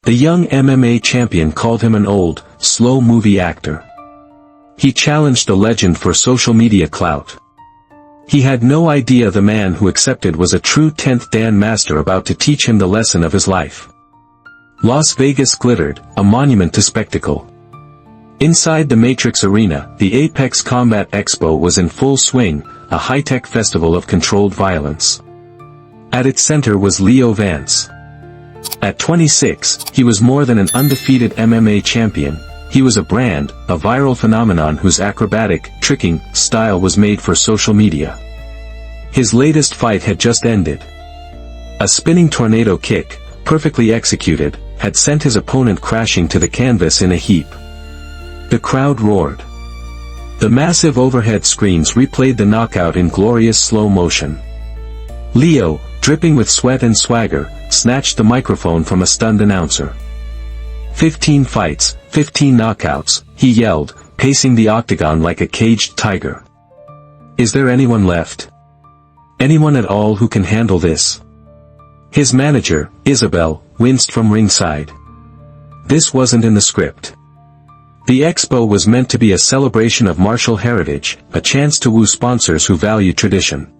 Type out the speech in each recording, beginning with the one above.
The young MMA champion called him an old, slow movie actor. He challenged the legend for social media clout. He had no idea the man who accepted was a true 10th Dan master about to teach him the lesson of his life. Las Vegas glittered, a monument to spectacle. Inside the Matrix Arena, the Apex Combat Expo was in full swing, a high-tech festival of controlled violence. At its center was Leo Vance. At 26, he was more than an undefeated MMA champion. He was a brand, a viral phenomenon whose acrobatic, tricking, style was made for social media. His latest fight had just ended. A spinning tornado kick, perfectly executed, had sent his opponent crashing to the canvas in a heap. The crowd roared. The massive overhead screens replayed the knockout in glorious slow motion. Leo, dripping with sweat and swagger, snatched the microphone from a stunned announcer. 15 fights, 15 knockouts, he yelled, pacing the octagon like a caged tiger. Is there anyone left? Anyone at all who can handle this? His manager, Isabel, winced from ringside. This wasn't in the script. The expo was meant to be a celebration of martial heritage, a chance to woo sponsors who value tradition.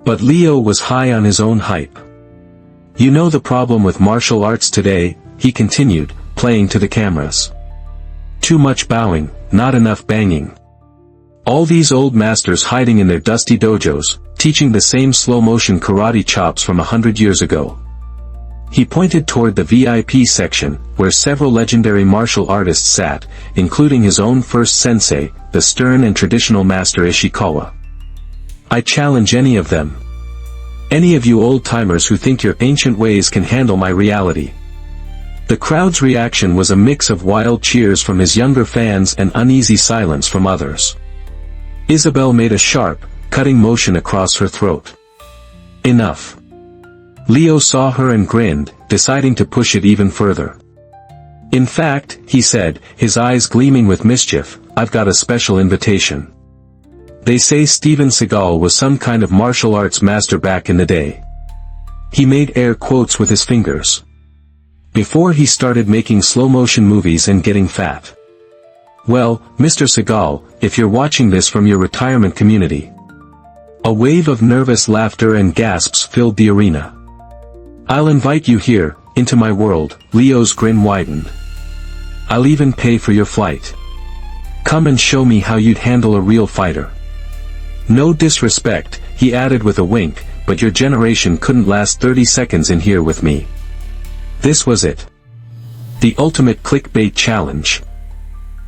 But Leo was high on his own hype. You know the problem with martial arts today, he continued, playing to the cameras. Too much bowing, not enough banging. All these old masters hiding in their dusty dojos, teaching the same slow-motion karate chops from 100 years ago. He pointed toward the VIP section, where several legendary martial artists sat, including his own first sensei, the stern and traditional Master Ishikawa. I challenge any of them. Any of you old-timers who think your ancient ways can handle my reality. The crowd's reaction was a mix of wild cheers from his younger fans and uneasy silence from others. Isabel made a sharp, cutting motion across her throat. Enough. Leo saw her and grinned, deciding to push it even further. In fact, he said, his eyes gleaming with mischief, I've got a special invitation. They say Steven Seagal was some kind of martial arts master back in the day. He made air quotes with his fingers. Before he started making slow-motion movies and getting fat. Well, Mr. Seagal, if you're watching this from your retirement community. A wave of nervous laughter and gasps filled the arena. I'll invite you here, into my world, Leo's grin widened. I'll even pay for your flight. Come and show me how you'd handle a real fighter. No disrespect, he added with a wink, but your generation couldn't last 30 seconds in here with me. This was it. The ultimate clickbait challenge.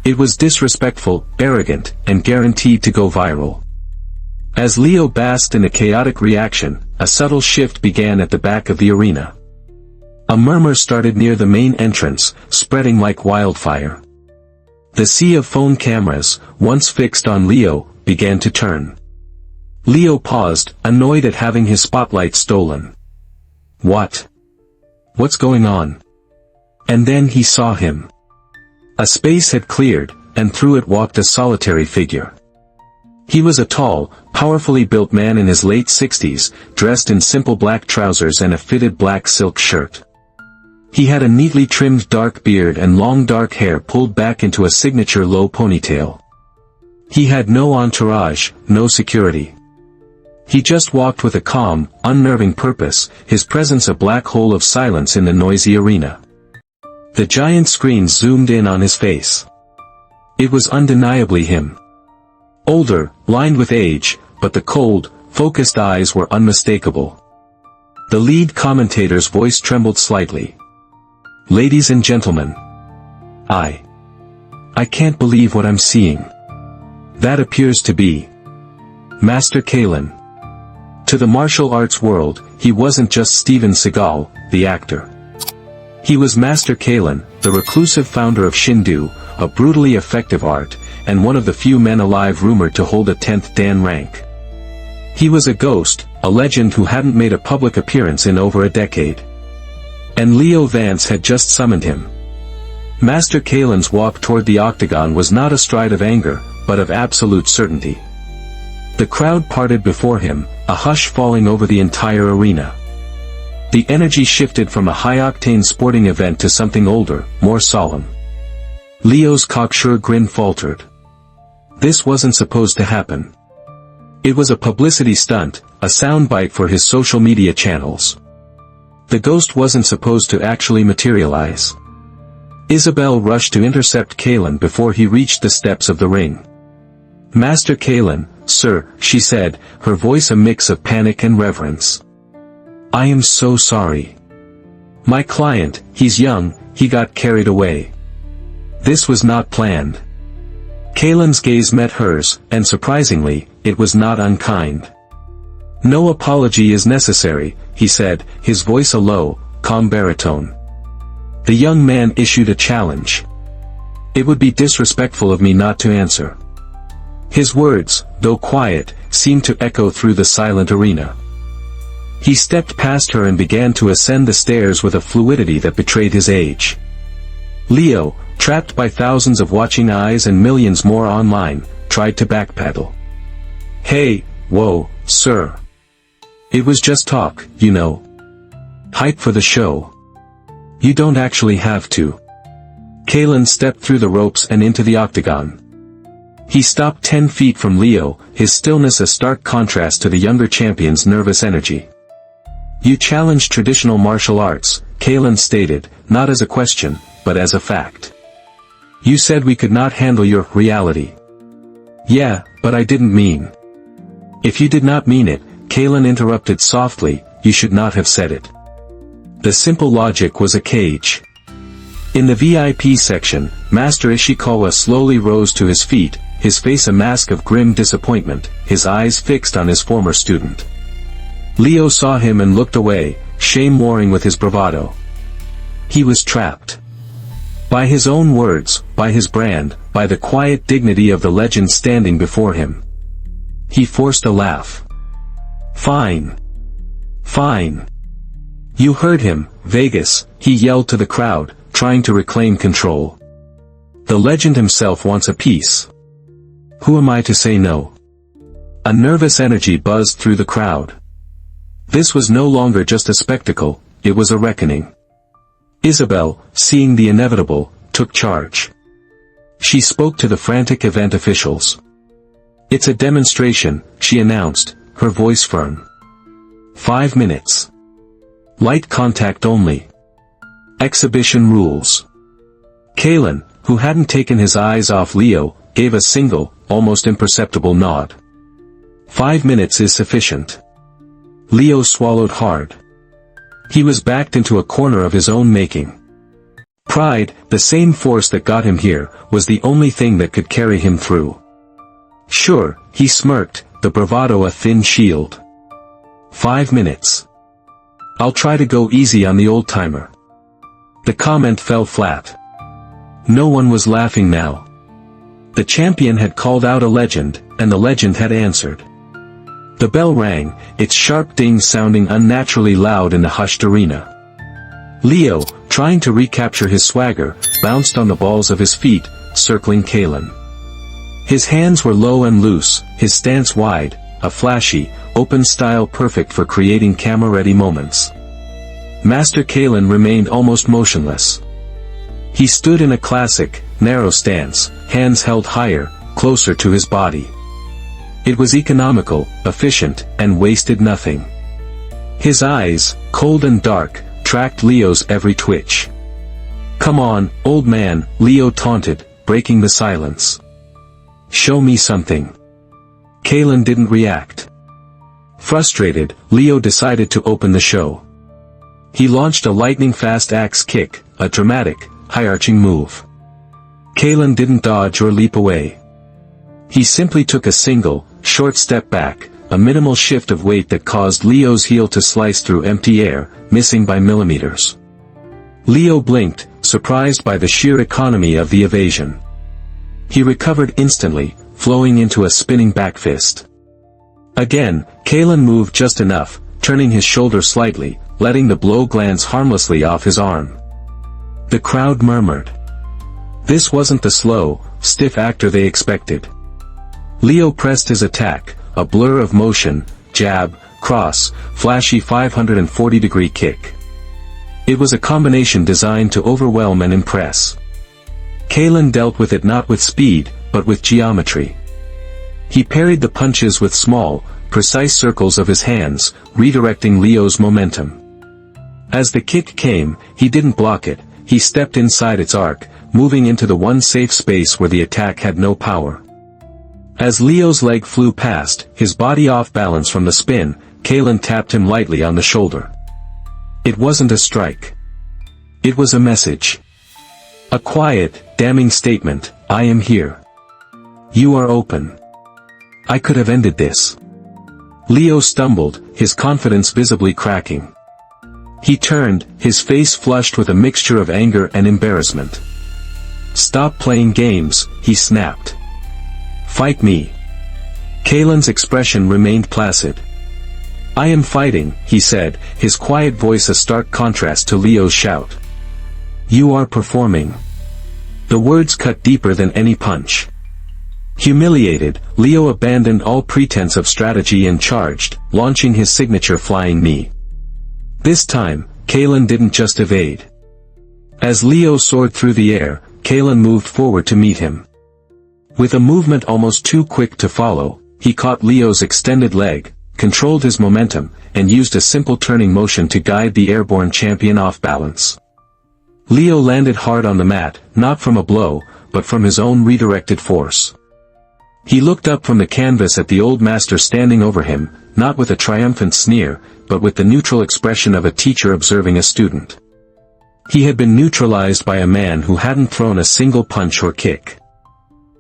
It was disrespectful, arrogant, and guaranteed to go viral. As Leo basked in a chaotic reaction, a subtle shift began at the back of the arena. A murmur started near the main entrance, spreading like wildfire. The sea of phone cameras, once fixed on Leo, began to turn. Leo paused, annoyed at having his spotlight stolen. What? What's going on? And then he saw him. A space had cleared, and through it walked a solitary figure. He was a tall, powerfully built man in his late 60s, dressed in simple black trousers and a fitted black silk shirt. He had a neatly trimmed dark beard and long dark hair pulled back into a signature low ponytail. He had no entourage, no security. He just walked with a calm, unnerving purpose, his presence a black hole of silence in the noisy arena. The giant screens zoomed in on his face. It was undeniably him. Older, lined with age, but the cold, focused eyes were unmistakable. The lead commentator's voice trembled slightly. Ladies and gentlemen. I can't believe what I'm seeing. That appears to be Master Kaelen. To the martial arts world, he wasn't just Steven Seagal, the actor. He was Master Kaelen, the reclusive founder of Shindu, a brutally effective art, and one of the few men alive rumored to hold a 10th Dan rank. He was a ghost, a legend who hadn't made a public appearance in over a decade. And Leo Vance had just summoned him. Master Kaelen's walk toward the octagon was not a stride of anger, but of absolute certainty. The crowd parted before him, a hush falling over the entire arena. The energy shifted from a high-octane sporting event to something older, more solemn. Leo's cocksure grin faltered. This wasn't supposed to happen. It was a publicity stunt, a soundbite for his social media channels. The ghost wasn't supposed to actually materialize. Isabel rushed to intercept Kaelen before he reached the steps of the ring. "Master Kaelen, sir," she said, her voice a mix of panic and reverence. "I am so sorry. My client, he's young, he got carried away. This was not planned." Kaelen's gaze met hers, and surprisingly, it was not unkind. "No apology is necessary," he said, his voice a low, calm baritone. The young man issued a challenge. "It would be disrespectful of me not to answer." His words, though quiet, seemed to echo through the silent arena. He stepped past her and began to ascend the stairs with a fluidity that betrayed his age. Leo, trapped by thousands of watching eyes and millions more online, tried to backpedal. "Hey, whoa, sir. It was just talk, you know. Hype for the show. You don't actually have to." Kaelen stepped through the ropes and into the octagon. He stopped 10 feet from Leo, his stillness a stark contrast to the younger champion's nervous energy. "You challenged traditional martial arts," Kaelen stated, not as a question, but as a fact. "You said we could not handle your reality." "Yeah, but I didn't mean." "If you did not mean it," Kaelen interrupted softly, "you should not have said it." The simple logic was a cage. In the VIP section, Master Ishikawa slowly rose to his feet, his face a mask of grim disappointment, his eyes fixed on his former student. Leo saw him and looked away, shame warring with his bravado. He was trapped. By his own words, by his brand, by the quiet dignity of the legend standing before him. He forced a laugh. "Fine. Fine. You heard him, Vegas," he yelled to the crowd, trying to reclaim control. "The legend himself wants a piece. Who am I to say no?" A nervous energy buzzed through the crowd. This was no longer just a spectacle, it was a reckoning. Isabel, seeing the inevitable, took charge. She spoke to the frantic event officials. "It's a demonstration," she announced, her voice firm. 5 minutes. Light contact only. Exhibition rules. Kaelen, who hadn't taken his eyes off Leo, gave a single, almost imperceptible nod. 5 minutes is sufficient. Leo swallowed hard. He was backed into a corner of his own making. Pride, the same force that got him here, was the only thing that could carry him through. Sure, he smirked, the bravado a thin shield. 5 minutes. I'll try to go easy on the old-timer. The comment fell flat. No one was laughing now. The champion had called out a legend, and the legend had answered. The bell rang, its sharp ding sounding unnaturally loud in the hushed arena. Leo, trying to recapture his swagger, bounced on the balls of his feet, circling Kaelen. His hands were low and loose, his stance wide, a flashy, open style perfect for creating camera-ready moments. Master Kaelen remained almost motionless. He stood in a classic, narrow stance, hands held higher, closer to his body. It was economical, efficient, and wasted nothing. His eyes, cold and dark, tracked Leo's every twitch. "Come on, old man," Leo taunted, breaking the silence. "Show me something." Kaelen didn't react. Frustrated, Leo decided to open the show. He launched a lightning-fast axe kick, a dramatic, high-arching move. Kaelen didn't dodge or leap away. He simply took a single, short step back, a minimal shift of weight that caused Leo's heel to slice through empty air, missing by millimeters. Leo blinked, surprised by the sheer economy of the evasion. He recovered instantly, flowing into a spinning back fist. Again, Kaelen moved just enough, turning his shoulder slightly, letting the blow glance harmlessly off his arm. The crowd murmured. This wasn't the slow, stiff actor they expected. Leo pressed his attack, a blur of motion, jab, cross, flashy 540-degree kick. It was a combination designed to overwhelm and impress. Kaelen dealt with it not with speed, but with geometry. He parried the punches with small, precise circles of his hands, redirecting Leo's momentum. As the kick came, he didn't block it, he stepped inside its arc, moving into the one safe space where the attack had no power. As Leo's leg flew past, his body off balance from the spin, Kaelen tapped him lightly on the shoulder. It wasn't a strike. It was a message. A quiet, damning statement, I am here. You are open. I could have ended this. Leo stumbled, his confidence visibly cracking. He turned, his face flushed with a mixture of anger and embarrassment. Stop playing games, he snapped. Fight me. Kaelen's expression remained placid. I am fighting, he said, his quiet voice a stark contrast to Leo's shout. You are performing. The words cut deeper than any punch. Humiliated, Leo abandoned all pretense of strategy and charged, launching his signature flying knee. This time, Kaelen didn't just evade. As Leo soared through the air, Kaelen moved forward to meet him. With a movement almost too quick to follow, he caught Leo's extended leg, controlled his momentum, and used a simple turning motion to guide the airborne champion off balance. Leo landed hard on the mat, not from a blow, but from his own redirected force. He looked up from the canvas at the old master standing over him, not with a triumphant sneer, but with the neutral expression of a teacher observing a student. He had been neutralized by a man who hadn't thrown a single punch or kick.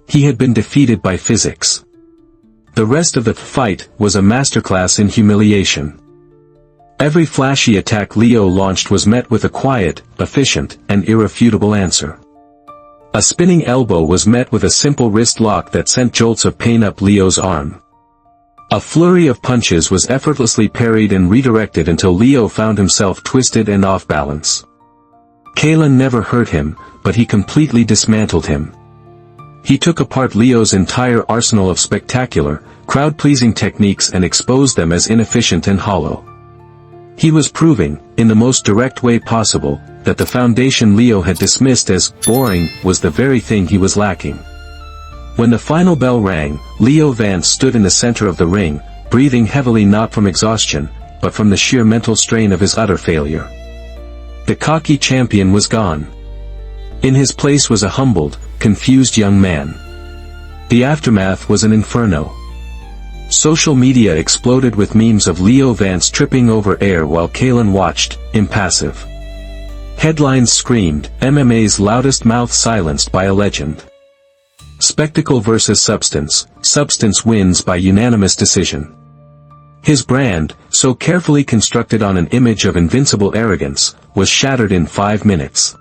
He had been defeated by physics. The rest of the fight was a masterclass in humiliation. Every flashy attack Leo launched was met with a quiet, efficient, and irrefutable answer. A spinning elbow was met with a simple wrist lock that sent jolts of pain up Leo's arm. A flurry of punches was effortlessly parried and redirected until Leo found himself twisted and off balance. Kaelen never hurt him, but he completely dismantled him. He took apart Leo's entire arsenal of spectacular, crowd-pleasing techniques and exposed them as inefficient and hollow. He was proving, in the most direct way possible, that the foundation Leo had dismissed as boring was the very thing he was lacking. When the final bell rang, Leo Vance stood in the center of the ring, breathing heavily not from exhaustion, but from the sheer mental strain of his utter failure. The cocky champion was gone. In his place was a humbled, confused young man. The aftermath was an inferno. Social media exploded with memes of Leo Vance tripping over air while Kaelen watched, impassive. Headlines screamed, MMA's loudest mouth silenced by a legend. Spectacle versus substance, substance wins by unanimous decision. His brand, so carefully constructed on an image of invincible arrogance, was shattered in 5 minutes.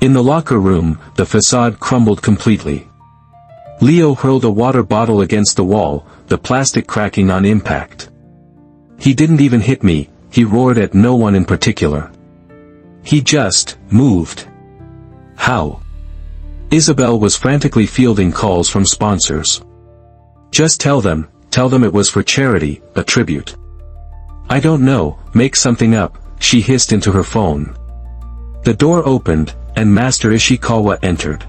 In the locker room, the facade crumbled completely. Leo hurled a water bottle against the wall, the plastic cracking on impact. He didn't even hit me, he roared at no one in particular. He just moved. How? Isabel was frantically fielding calls from sponsors. Just tell them it was for charity, a tribute. I don't know, make something up, she hissed into her phone. The door opened, and Master Ishikawa entered.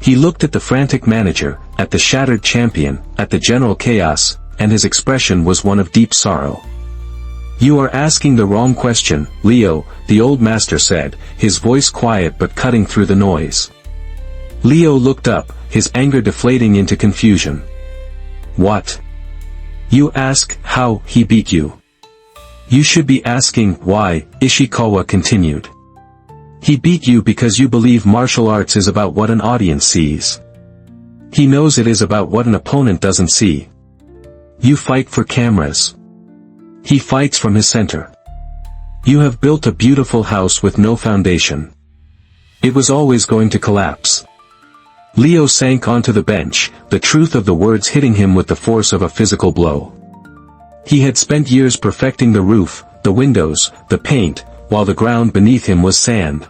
He looked at the frantic manager, at the shattered champion, at the general chaos, and his expression was one of deep sorrow. You are asking the wrong question, Leo, the old master said, his voice quiet but cutting through the noise. Leo looked up, his anger deflating into confusion. What? You ask how he beat you. You should be asking why, Ishikawa continued. He beat you because you believe martial arts is about what an audience sees. He knows it is about what an opponent doesn't see. You fight for cameras. He fights from his center. You have built a beautiful house with no foundation. It was always going to collapse. Leo sank onto the bench, the truth of the words hitting him with the force of a physical blow. He had spent years perfecting the roof, the windows, the paint, while the ground beneath him was sand.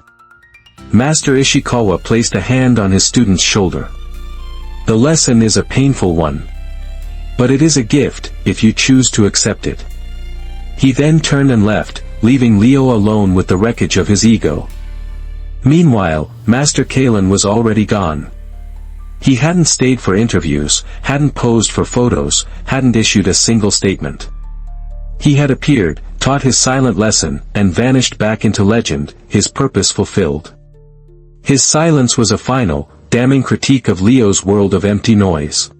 Master Ishikawa placed a hand on his student's shoulder. The lesson is a painful one. But it is a gift, if you choose to accept it. He then turned and left, leaving Leo alone with the wreckage of his ego. Meanwhile, Master Kaelen was already gone. He hadn't stayed for interviews, hadn't posed for photos, hadn't issued a single statement. He had appeared, taught his silent lesson, and vanished back into legend, his purpose fulfilled. His silence was a final, damning critique of Leo's world of empty noise.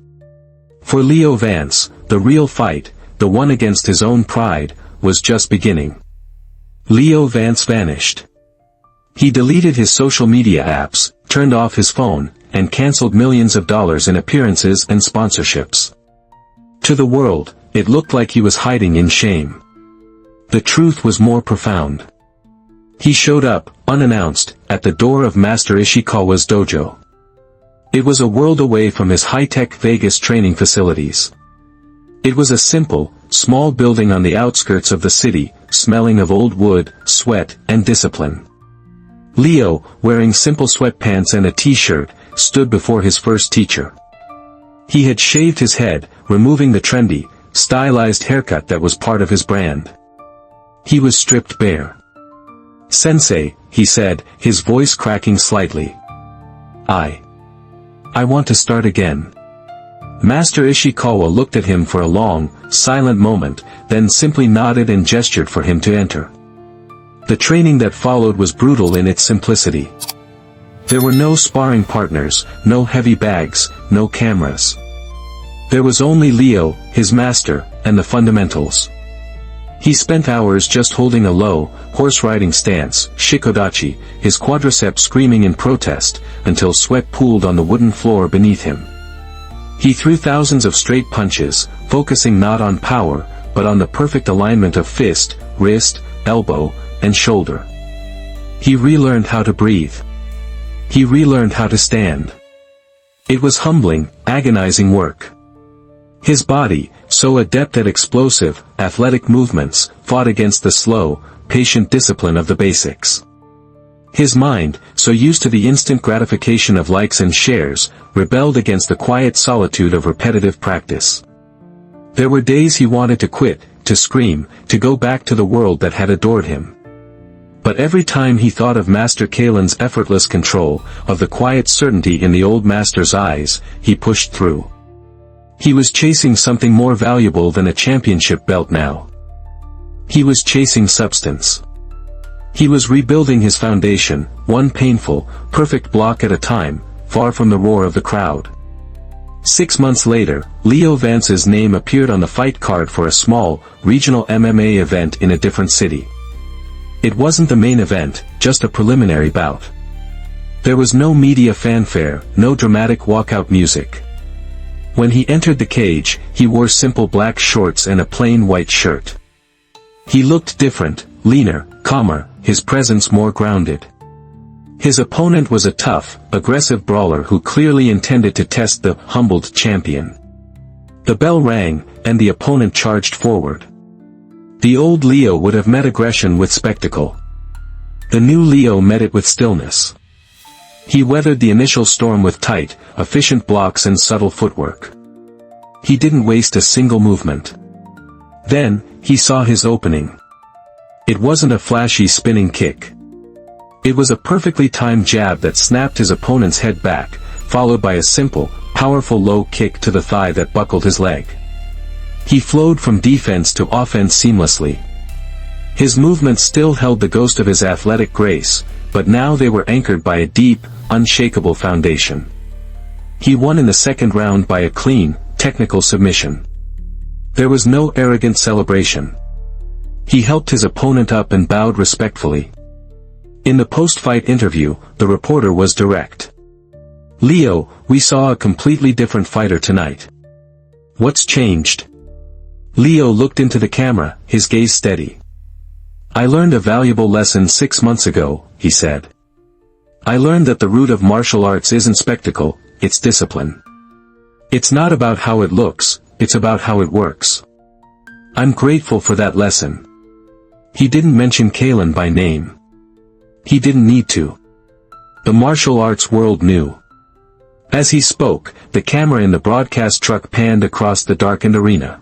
For Leo Vance, the real fight, the one against his own pride, was just beginning. Leo Vance vanished. He deleted his social media apps, turned off his phone, and cancelled millions of dollars in appearances and sponsorships. To the world, it looked like he was hiding in shame. The truth was more profound. He showed up, unannounced, at the door of Master Ishikawa's dojo. It was a world away from his high-tech Vegas training facilities. It was a simple, small building on the outskirts of the city, smelling of old wood, sweat, and discipline. Leo, wearing simple sweatpants and a t-shirt, stood before his first teacher. He had shaved his head, removing the trendy, stylized haircut that was part of his brand. He was stripped bare. "Sensei," he said, his voice cracking slightly. I want to start again." Master Ishikawa looked at him for a long, silent moment, then simply nodded and gestured for him to enter. The training that followed was brutal in its simplicity. There were no sparring partners, no heavy bags, no cameras. There was only Leo, his master, and the fundamentals. He spent hours just holding a low, horse-riding stance, shikodachi, his quadriceps screaming in protest, until sweat pooled on the wooden floor beneath him. He threw thousands of straight punches, focusing not on power, but on the perfect alignment of fist, wrist, elbow, and shoulder. He relearned how to breathe. He relearned how to stand. It was humbling, agonizing work. His body, so adept at explosive, athletic movements, fought against the slow, patient discipline of the basics. His mind, so used to the instant gratification of likes and shares, rebelled against the quiet solitude of repetitive practice. There were days he wanted to quit, to scream, to go back to the world that had adored him. But every time he thought of Master Kaelen's effortless control, of the quiet certainty in the old master's eyes, he pushed through. He was chasing something more valuable than a championship belt now. He was chasing substance. He was rebuilding his foundation, one painful, perfect block at a time, far from the roar of the crowd. 6 months later, Leo Vance's name appeared on the fight card for a small, regional MMA event in a different city. It wasn't the main event, just a preliminary bout. There was no media fanfare, no dramatic walkout music. When he entered the cage, he wore simple black shorts and a plain white shirt. He looked different, leaner, calmer, his presence more grounded. His opponent was a tough, aggressive brawler who clearly intended to test the humbled champion. The bell rang, and the opponent charged forward. The old Leo would have met aggression with spectacle. The new Leo met it with stillness. He weathered the initial storm with tight, efficient blocks and subtle footwork. He didn't waste a single movement. Then, he saw his opening. It wasn't a flashy spinning kick. It was a perfectly timed jab that snapped his opponent's head back, followed by a simple, powerful low kick to the thigh that buckled his leg. He flowed from defense to offense seamlessly. His movements still held the ghost of his athletic grace, but now they were anchored by a deep, unshakable foundation. He won in the second round by a clean, technical submission. There was no arrogant celebration. He helped his opponent up and bowed respectfully. In the post-fight interview, the reporter was direct. "Leo, we saw a completely different fighter tonight. What's changed?" Leo looked into the camera, his gaze steady. "I learned a valuable lesson 6 months ago," he said. "I learned that the root of martial arts isn't spectacle, it's discipline. It's not about how it looks, it's about how it works. I'm grateful for that lesson." He didn't mention Kaelen by name. He didn't need to. The martial arts world knew. As he spoke, the camera in the broadcast truck panned across the darkened arena.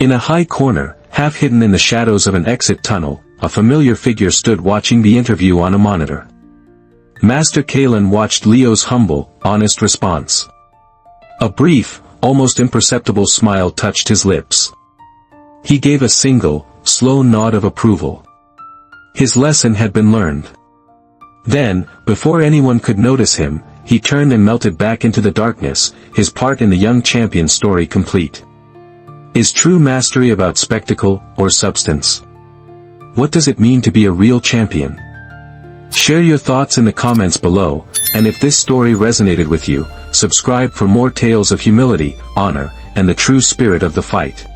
In a high corner, Half hidden in the shadows of an exit tunnel, a familiar figure stood watching the interview on a monitor. Master Kaelen watched Leo's humble, honest response. A brief, almost imperceptible smile touched his lips. He gave a single, slow nod of approval. His lesson had been learned. Then, before anyone could notice him, he turned and melted back into the darkness, his part in the young champion's story complete. Is true mastery about spectacle, or substance? What does it mean to be a real champion? Share your thoughts in the comments below, and if this story resonated with you, subscribe for more tales of humility, honor, and the true spirit of the fight.